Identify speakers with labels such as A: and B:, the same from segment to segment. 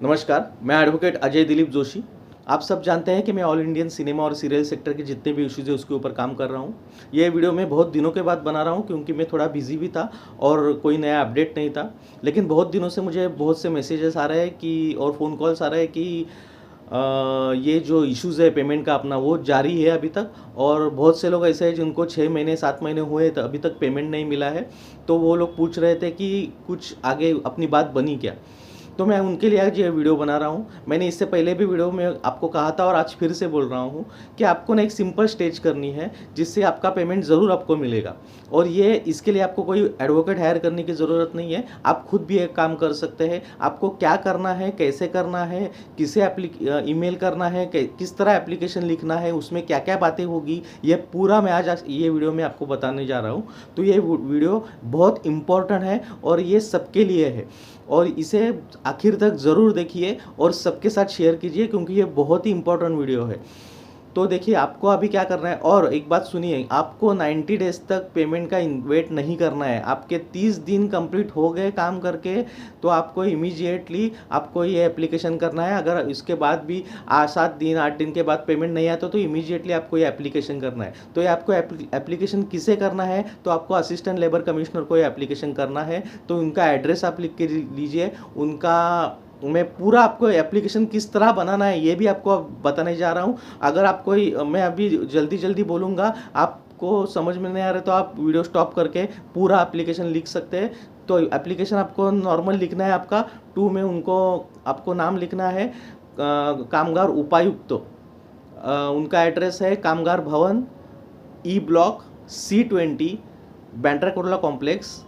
A: नमस्कार, मैं एडवोकेट अजय दिलीप जोशी। आप सब जानते हैं कि मैं ऑल इंडियन सिनेमा और सीरियल सेक्टर के जितने भी इश्यूज़ हैं उसके ऊपर काम कर रहा हूँ। ये वीडियो मैं बहुत दिनों के बाद बना रहा हूँ क्योंकि मैं थोड़ा बिज़ी भी था और कोई नया अपडेट नहीं था। लेकिन बहुत दिनों से मुझे बहुत से मैसेजेस आ रहे हैं कि और फ़ोन कॉल्स आ रहे हैं कि ये जो इश्यूज़ है पेमेंट का अपना वो जारी है अभी तक। और बहुत से लोग ऐसे हैं जिनको 6 महीने 7 महीने हुए तो अभी तक पेमेंट नहीं मिला है। तो वो लोग पूछ रहे थे कि कुछ आगे अपनी बात बनी क्या? तो मैं उनके लिए आज ये वीडियो बना रहा हूँ। मैंने इससे पहले भी वीडियो में आपको कहा था और आज फिर से बोल रहा हूँ कि आपको ना एक सिंपल स्टेज करनी है जिससे आपका पेमेंट ज़रूर आपको मिलेगा। और ये इसके लिए आपको कोई एडवोकेट हायर करने की ज़रूरत नहीं है, आप खुद भी एक काम कर सकते हैं। आपको क्या करना है, कैसे करना है, किसे ईमेल करना है, किस तरह एप्लीकेशन लिखना है, उसमें क्या क्या बातें होगी, ये पूरा मैं आज ये वीडियो में आपको बताने जा रहा हूँ। तो ये वीडियो बहुत इम्पोर्टेंट है और ये सबके लिए है और इसे आखिर तक ज़रूर देखिए और सबके साथ शेयर कीजिए क्योंकि ये बहुत ही इम्पोर्टेंट वीडियो है। तो देखिए आपको अभी क्या करना है, और एक बात सुनिए, आपको 90 डेज तक पेमेंट का वेट नहीं करना है। आपके 30 दिन कंप्लीट हो गए काम करके तो आपको इमीडिएटली आपको ये एप्लीकेशन करना है। अगर इसके बाद भी 7 दिन 8 दिन के बाद पेमेंट नहीं आता तो इमीडिएटली आपको ये एप्लीकेशन करना है। तो ये आपको एप्लीकेशन किसे करना है, तो आपको असिस्टेंट लेबर कमिश्नर को ये एप्लीकेशन करना है। तो उनका एड्रेस आप लिख के लीजिए, उनका मैं पूरा आपको एप्लीकेशन किस तरह बनाना है ये भी आपको बताने जा रहा हूँ। अगर आपको मैं अभी जल्दी जल्दी बोलूँगा, आपको समझ में नहीं आ रहा तो आप वीडियो स्टॉप करके पूरा एप्लीकेशन लिख सकते हैं। तो एप्लीकेशन आपको नॉर्मल लिखना है, आपका 2 में उनको आपको नाम लिखना है कामगार उपायुक्त। उनका एड्रेस है कामगार भवन, E block, C20, Bandra Kurla complex,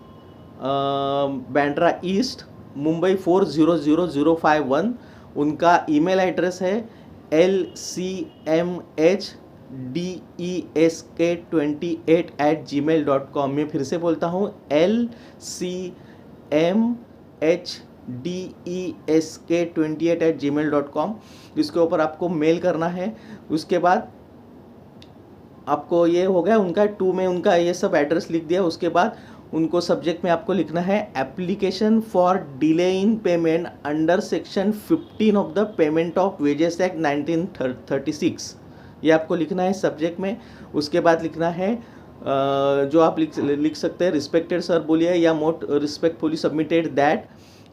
A: Bandra east, Mumbai 400051। उनका ईमेल एड्रेस है lcmhdesk28@gmail.com। मैं फिर से बोलता हूँ lcmhdesk28@gmail.com। इसके ऊपर आपको मेल करना है। उसके बाद आपको ये हो गया, उनका 2 में उनका ये सब एड्रेस लिख दिया। उसके बाद उनको सब्जेक्ट में आपको लिखना है application for delay in payment under section 15 of the payment of wages act 1936। ये आपको लिखना है सब्जेक्ट में। उसके बाद लिखना है जो आप लिख सकते हैं रिस्पेक्टेड सर बोलिए या मोस्ट रिस्पेक्टफुली सबमिटेड दैट।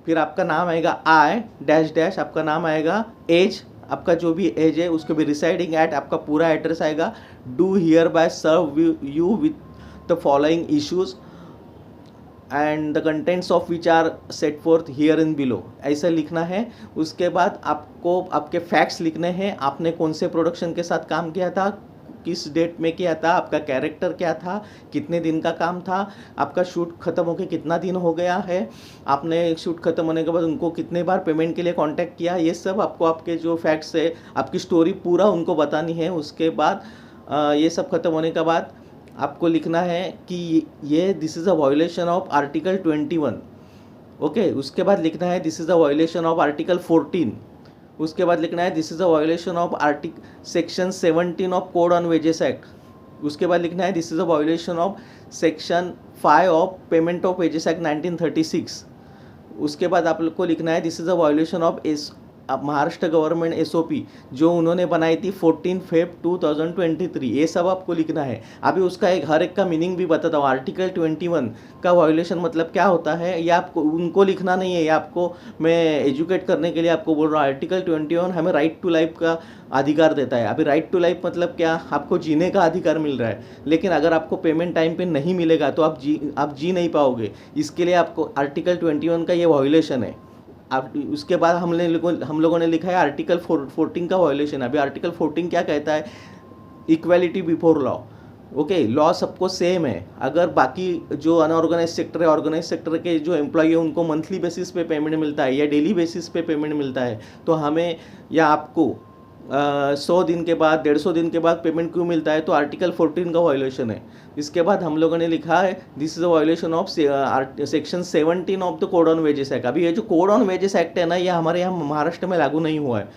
A: फिर आपका नाम आएगा आई डैश डैश, आपका नाम आएगा, एज आपका जो भी एज है उसके भी रिसाइडिंग एट, आपका पूरा एड्रेस आएगा, do hereby serve you with the following issues and the contents of which are set forth herein below, ऐसा लिखना है। उसके बाद आपको आपके फैक्ट्स लिखने हैं, आपने कौन से प्रोडक्शन के साथ काम किया था, किस डेट में किया था, आपका कैरेक्टर क्या था, कितने दिन का काम था, आपका शूट ख़त्म होकर कितना दिन हो गया है, आपने शूट ख़त्म होने के बाद उनको कितने बार पेमेंट के लिए कांटेक्ट किया, ये सब आपको आपके जो फैक्ट्स है, आपकी स्टोरी पूरा उनको बतानी है। उसके बाद ये सब ख़त्म होने के बाद आपको लिखना है कि ये this is a violation of article 21। Okay, उसके बाद लिखना है this is a violation of article 14। उसके बाद लिखना है this is a violation of section 17 of code on wages act. उसके बाद लिखना है this is a violation of section 5 of payment of wages act 1936। उसके बाद आप लोग को लिखना है this is a violation of Maharashtra government SOP जो उन्होंने बनाई थी 14 फेब 2023। ये सब आपको लिखना है। अभी उसका हर एक का मीनिंग भी बताता हूँ। आर्टिकल 21 का वायोलेशन मतलब क्या होता है ये आपको उनको लिखना नहीं है, ये आपको मैं एजुकेट करने के लिए आपको बोल रहा हूँ। आर्टिकल 21 हमें राइट टू लाइफ का अधिकार देता है। अभी राइट टू लाइफ मतलब क्या, आपको जीने का अधिकार मिल रहा है, लेकिन अगर आपको पेमेंट टाइम पे नहीं मिलेगा तो आप जी नहीं पाओगे। इसके लिए आपको आर्टिकल 21 का ये वायोलेशन है। आप उसके बाद हम लोगों ने लिखा है आर्टिकल 14 का वायोलेशन। अभी आर्टिकल 14 क्या कहता है, equality before law. Okay, law सबको सेम है। अगर बाकी जो अनऑर्गेनाइज सेक्टर है, ऑर्गेनाइज सेक्टर के जो एम्प्लॉय है उनको मंथली बेसिस पे पेमेंट मिलता है या डेली बेसिस पे पेमेंट मिलता है, तो हमें या आपको 100 दिन के बाद 150 दिन के बाद पेमेंट क्यों मिलता है, तो आर्टिकल 14 का वायोलेशन है। इसके बाद हम लोगों ने लिखा है this is a violation of section 17 of the code on wages act. अभी ये जो कोड ऑन वेजेस एक्ट है ना, ये हमारे यहाँ महाराष्ट्र में लागू नहीं हुआ है।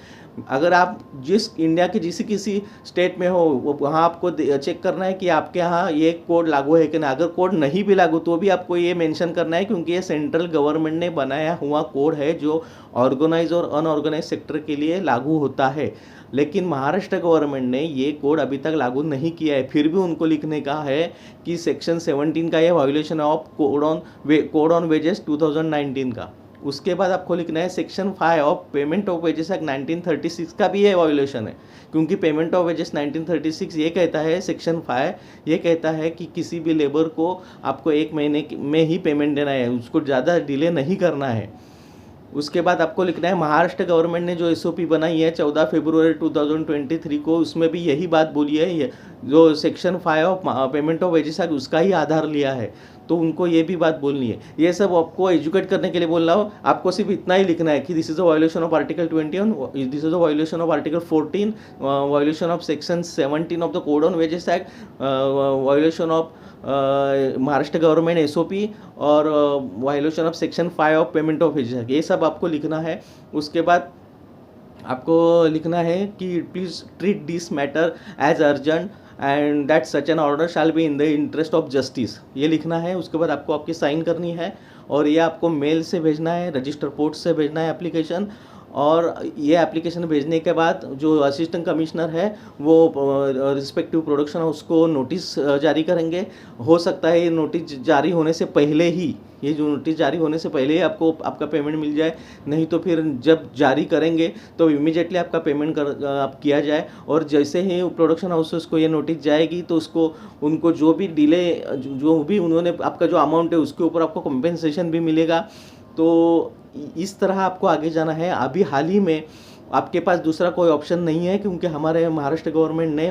A: अगर आप जिस इंडिया के किसी स्टेट में हो वहाँ आपको चेक करना है कि आपके यहाँ ये कोड लागू है कि नहीं। अगर कोड नहीं भी लागू तो भी आपको ये मेंशन करना है, क्योंकि ये सेंट्रल गवर्नमेंट ने बनाया हुआ कोड है जो ऑर्गेनाइज और अनऑर्गेनाइज सेक्टर के लिए लागू होता है। लेकिन महाराष्ट्र गवर्नमेंट ने ये कोड अभी तक लागू नहीं किया है, फिर भी उनको लिखने का है कि सेक्शन 17 का ये violation of code on wages 2019 का। उसके बाद आपको लिखना है section 5 of payment of wages act 1936 का भी ये वायोलेशन है, क्योंकि पेमेंट ऑफ वेजेस 1936 ये कहता है, सेक्शन 5 ये कहता है कि किसी भी लेबर को आपको 1 महीने में ही पेमेंट देना है, उसको ज़्यादा डिले नहीं करना है। उसके बाद आपको लिखना है महाराष्ट्र गवर्नमेंट ने जो एसओपी बनाई है 14 फरवरी 2023 को, उसमें भी यही बात बोली है, ये जो section 5 of payment of wages act उसका ही आधार लिया है, तो उनको ये भी बात बोलनी है। ये सब आपको एजुकेट करने के लिए बोल रहा हूँ। आपको सिर्फ इतना ही लिखना है कि this is a violation of article 21, this is a violation of article 14, violation of section 17 of the code on wages act, violation of Maharashtra government SOP और violation of section 5 of payment of wages act, ये सब आपको लिखना है। उसके बाद आपको लिखना है कि please treat this matter as urgent and that such an order shall be in the interest of justice, ये लिखना है। उसके बाद आपको आपकी साइन करनी है और ये आपको मेल से भेजना है, रजिस्टर पोस्ट से भेजना है एप्लीकेशन। और ये एप्लीकेशन भेजने के बाद जो असिस्टेंट कमिश्नर है वो रिस्पेक्टिव प्रोडक्शन हाउस को नोटिस जारी करेंगे। हो सकता है ये नोटिस जारी होने से पहले ही, ये जो नोटिस जारी होने से पहले ही आपको आपका पेमेंट मिल जाए, नहीं तो फिर जब जारी करेंगे तो इमीडिएटली आपका पेमेंट आप किया जाए। और जैसे ही प्रोडक्शन हाउसेस को ये नोटिस जाएगी तो उसको उनको जो भी डिले, जो भी उन्होंने आपका जो अमाउंट है उसके ऊपर आपको कंपेंसेशन भी मिलेगा। तो इस तरह आपको आगे जाना है। अभी हाल ही में आपके पास दूसरा कोई ऑप्शन नहीं है, क्योंकि हमारे महाराष्ट्र गवर्नमेंट ने,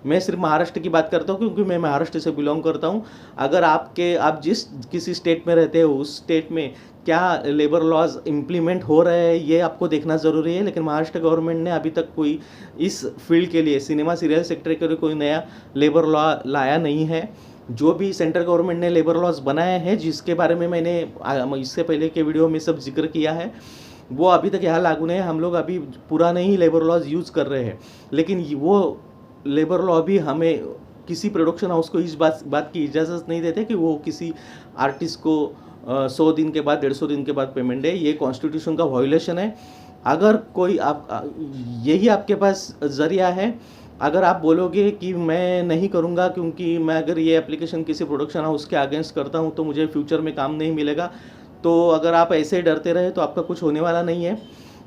A: मैं सिर्फ महाराष्ट्र की बात करता हूँ क्योंकि मैं महाराष्ट्र से बिलोंग करता हूँ। अगर आप जिस किसी स्टेट में रहते हो उस स्टेट में क्या लेबर लॉज इम्प्लीमेंट हो रहे हैं ये आपको देखना ज़रूरी है। लेकिन महाराष्ट्र गवर्नमेंट ने अभी तक कोई इस फील्ड के लिए, सिनेमा सीरियल सेक्टर के लिए कोई नया लेबर लॉ लाया नहीं है। जो भी सेंट्रल गवर्नमेंट ने लेबर लॉज बनाए हैं, जिसके बारे में मैंने इससे पहले के वीडियो में सब जिक्र किया है, वो अभी तक यहाँ लागू नहीं है। हम लोग अभी पुराने ही लेबर लॉज यूज़ कर रहे हैं, लेकिन वो लेबर लॉ भी हमें किसी प्रोडक्शन हाउस को इस बात की इजाज़त नहीं देते कि वो किसी आर्टिस्ट को 100 दिन के बाद 150 दिन के बाद पेमेंट दे। ये कॉन्स्टिट्यूशन का वायोलेशन है। अगर कोई यही आपके पास ज़रिया है, अगर आप बोलोगे कि मैं नहीं करूँगा क्योंकि मैं अगर ये एप्लीकेशन किसी प्रोडक्शन हाउस के अगेंस्ट करता हूँ तो मुझे फ्यूचर में काम नहीं मिलेगा, तो अगर आप ऐसे ही डरते रहे तो आपका कुछ होने वाला नहीं है।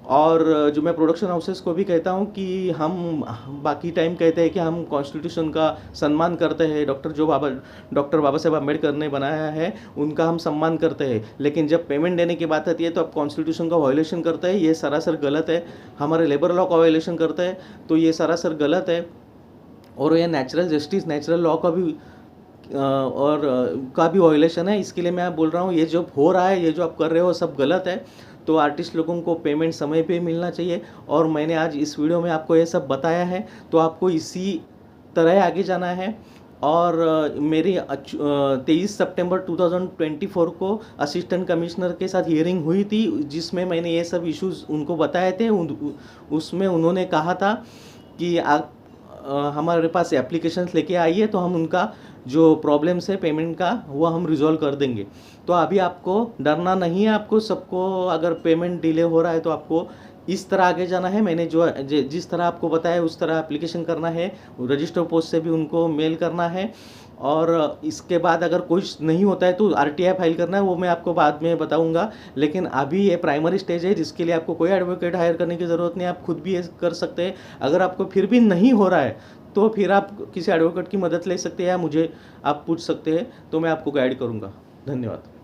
A: और जो मैं प्रोडक्शन हाउसेस को भी कहता हूँ कि हम बाकी टाइम कहते हैं कि हम कॉन्स्टिट्यूशन का सम्मान करते हैं, डॉक्टर बाबा साहेब अम्बेडकर ने बनाया है उनका हम सम्मान करते हैं, लेकिन जब पेमेंट देने की बात आती है तो आप कॉन्स्टिट्यूशन का वायोलेशन करते हैं, ये सरासर गलत है। हमारे लेबर लॉ का वायोलेशन करते हैं तो ये सरासर गलत है। और ये नेचुरल जस्टिस, नेचुरल लॉ का भी का भी वायोलेशन है। इसके लिए मैं बोल रहा हूँ ये जो हो रहा है, ये जो आप कर रहे हो सब गलत है। तो आर्टिस्ट लोगों को पेमेंट समय पे मिलना चाहिए। और मैंने आज इस वीडियो में आपको ये सब बताया है, तो आपको इसी तरह आगे जाना है। और मेरी 23 सितंबर 2024 को असिस्टेंट कमिश्नर के साथ हियरिंग हुई थी, जिसमें मैंने ये सब इश्यूज़ उनको बताए थे। उसमें उन्होंने कहा था कि आप हमारे पास एप्लीकेशंस लेके आइए तो हम उनका जो प्रॉब्लम्स है पेमेंट का वो हम रिजॉल्व कर देंगे। तो अभी आपको डरना नहीं है। आपको सबको अगर पेमेंट डिले हो रहा है तो आपको इस तरह आगे जाना है। मैंने जिस तरह आपको बताया उस तरह एप्लीकेशन करना है, रजिस्टर पोस्ट से भी उनको मेल करना है। और इसके बाद अगर कुछ नहीं होता है तो आरटीआई फाइल करना है, वो मैं आपको बाद में बताऊंगा। लेकिन अभी ये प्राइमरी स्टेज है जिसके लिए आपको कोई एडवोकेट हायर करने की ज़रूरत नहीं है, आप खुद भी ये कर सकते हैं। अगर आपको फिर भी नहीं हो रहा है तो फिर आप किसी एडवोकेट की मदद ले सकते हैं या मुझे आप पूछ सकते हैं, तो मैं आपको गाइड करूँगा। धन्यवाद।